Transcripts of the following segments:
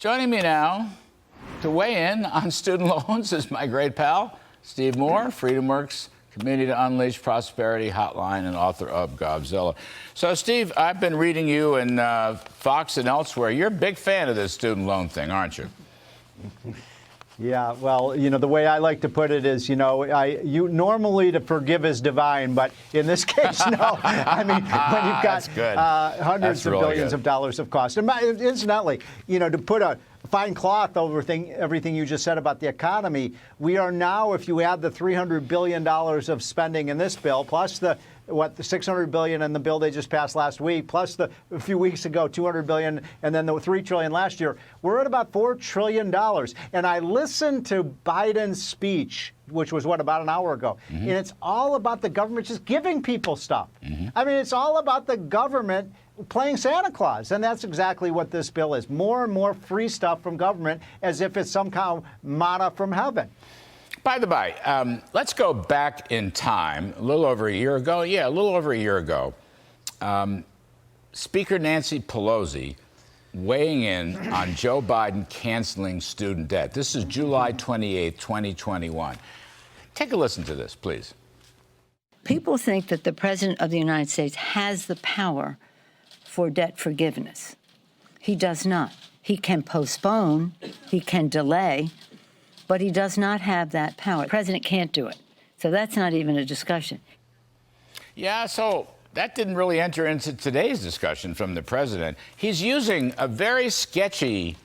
Joining me now to weigh in on student loans is my great pal, Steve Moore, FreedomWorks Community to Unleash Prosperity Hotline and author of Godzilla. So, Steve, I've been reading you in Fox and elsewhere. You're a big fan of this student loan thing, aren't you? Yeah, well, the way I like to put it is, you normally to forgive is divine, but in this case, no. I mean, when you've got hundreds of billions of dollars of cost. And incidentally, to put a fine cloth over everything you just said about the economy, we are now, if you add the $300 billion of spending in this bill, plus the $600 billion in the bill they just passed last week, plus a few weeks ago, $200 billion, and then the $3 trillion last year, we're at about $4 trillion. And I listened to Biden's speech, which was, about an hour ago. Mm-hmm. And it's all about the government just giving people stuff. Mm-hmm. I mean, it's all about the government playing Santa Claus. And that's exactly what this bill is. More and more free stuff from government as if it's some kind of manna from heaven. By the by, let's go back in time a little over a year ago. Yeah, a little over a year ago. Speaker Nancy Pelosi weighing in on Joe Biden canceling student debt. This is July 28, 2021. Take a listen to this, please. People think that the President of the United States has the power for debt forgiveness. He does not. He can postpone, he can delay, but he does not have that power. The president can't do it. So that's not even a discussion. Yeah, so that didn't really enter into today's discussion from the president. He's using a very sketchy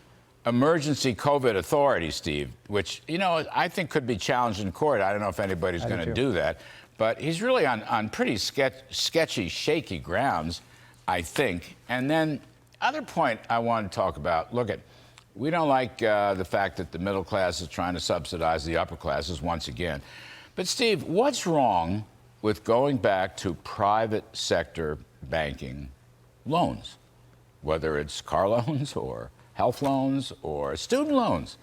emergency COVID authority, Steve, which, I think could be challenged in court. I don't know if anybody's going to do that. But he's really on pretty sketchy, shaky grounds, I think. And then other point I want to talk about, we don't like the fact that the middle class is trying to subsidize the upper classes once again. But, Steve, what's wrong with going back to private sector banking loans, whether it's car loans or health loans or student loans?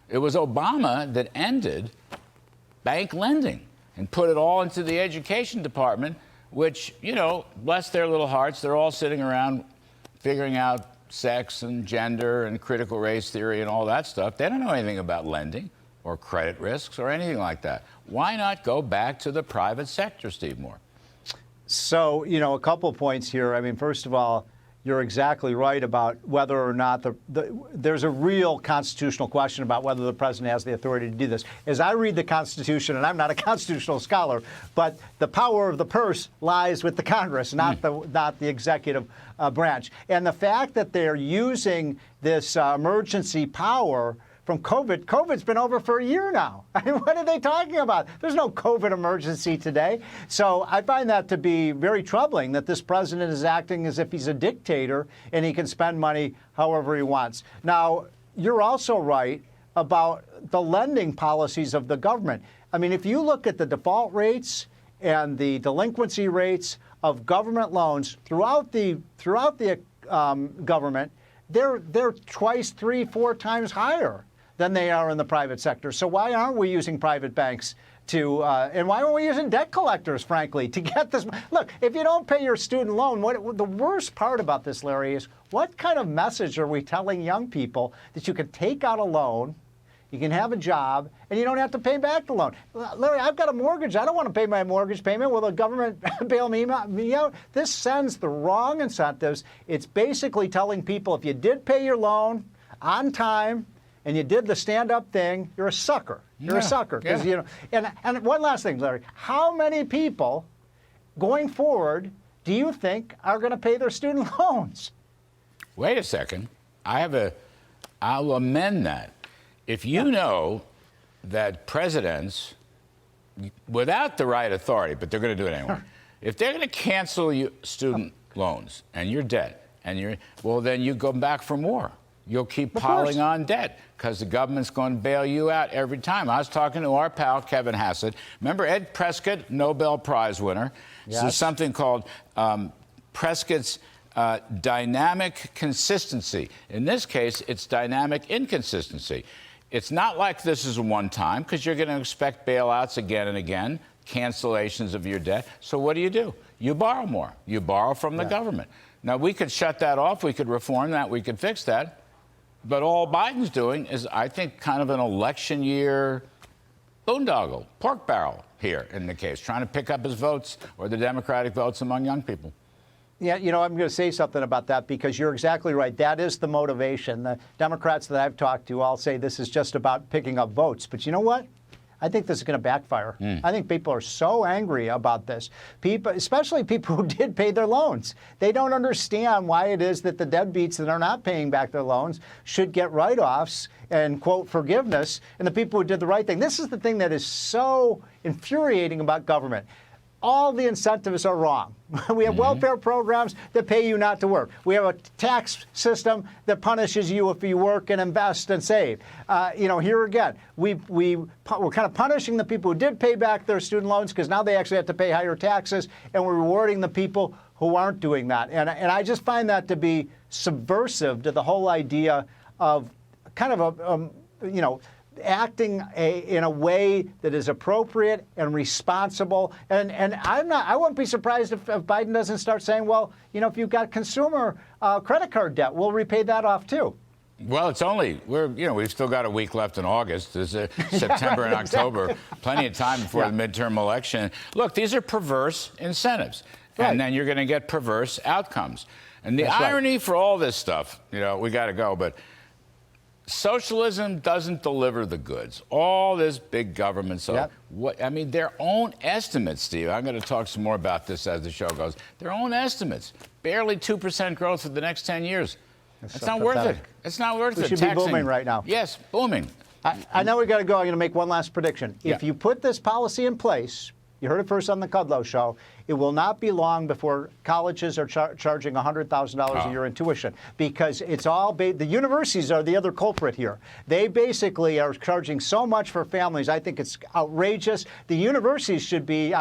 It was Obama that ended bank lending and put it all into the education department, which, bless their little hearts, they're all sitting around figuring out sex and gender and critical race theory and all that stuff. They don't know anything about lending or credit risks or anything like that. Why not go back to the private sector, Steve Moore? So, a couple points here. I mean, first of all, you're exactly right about whether or not there's a real constitutional question about whether the president has the authority to do this. As I read the Constitution, and I'm not a constitutional scholar, but the power of the purse lies with the Congress, not the executive branch. And the fact that they're using this emergency power from COVID's been over for a year now. I mean, what are they talking about? There's no COVID emergency today. So I find that to be very troubling that this president is acting as if he's a dictator and he can spend money however he wants. Now, you're also right about the lending policies of the government. I mean, if you look at the default rates and the delinquency rates of government loans throughout the government, they're twice, 3, 4 times higher than they are in the private sector. So why aren't we using private banks to, and why aren't we using debt collectors, frankly, to get this? Look, if you don't pay your student loan, the worst part about this, Larry, is what kind of message are we telling young people that you can take out a loan, you can have a job, and you don't have to pay back the loan? Larry, I've got a mortgage. I don't want to pay my mortgage payment. Will the government bail me out? This sends the wrong incentives. It's basically telling people if you did pay your loan on time, and you did the stand-up thing, you're a sucker. You're a sucker. Because and one last thing, Larry. How many people going forward do you think are going to pay their student loans? Wait a second. I'll amend that. If you know that presidents, without the right authority, but they're going to do it anyway, if they're going to cancel your student loans and your debt, then you go back for more. You'll keep piling on debt because the government's going to bail you out every time. I was talking to our pal, Kevin Hassett. Remember Ed Prescott, Nobel Prize winner? Yes. There's something called Prescott's dynamic consistency. In this case, it's dynamic inconsistency. It's not like this is a one-time because you're going to expect bailouts again and again, cancellations of your debt. So what do? You borrow more. You borrow from the government. Now, we could shut that off. We could reform that. We could fix that. But all Biden's doing is, I think, kind of an election year boondoggle, pork barrel here in the case, trying to pick up his votes or the Democratic votes among young people. Yeah, you know, I'm going to say something about that because you're exactly right. That is the motivation. The Democrats that I've talked to all say this is just about picking up votes. But you know what? I think this is going to backfire. I think people are so angry about this. People, especially people who did pay their loans. They don't understand why it is that the deadbeats that are not paying back their loans should get write-offs and, quote, forgiveness, and the people who did the right thing. This is the thing that is so infuriating about government. All the incentives are wrong. We have welfare programs that pay you not to work. We have a tax system that punishes you if you work and invest and save. You know, here again, we're kind of punishing the people who did pay back their student loans because now they actually have to pay higher taxes, and we're rewarding the people who aren't doing that. And I just find that to be subversive to the whole idea of kind of you know, acting in a way that is appropriate and responsible. And I wouldn't be surprised if Biden doesn't start saying, well, you know, if you've got consumer credit card debt, we'll repay that off too. Well, it's only, we've still got a week left in August. There's September and October, plenty of time before the midterm election. Look, these are perverse incentives, and then you're going to get perverse outcomes. And the irony for all this stuff, we got to go, but socialism doesn't deliver the goods. All this big government. So, their own estimates, Steve, I'm going to talk some more about this as the show goes. Their own estimates, barely 2% growth for the next 10 years. It's not worth it. It's not worth it. We should be booming right now. Yes, booming. I know we got to go. I'm going to make one last prediction. If you put this policy in place, you heard it first on the Kudlow show, it will not be long before colleges are charging $100,000 a year in tuition, because it's all the universities are the other culprit here. They basically are charging so much for families. I think it's outrageous. The universities should be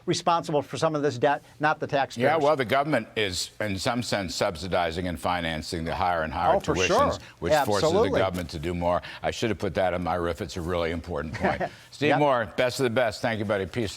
responsible for some of this debt, not the taxpayers. Yeah, well, the government is, in some sense, subsidizing and financing the higher and higher tuitions, which forces the government to do more. I should have put that on my riff. It's a really important point. Steve Moore, best of the best. Thank you, buddy. Peace.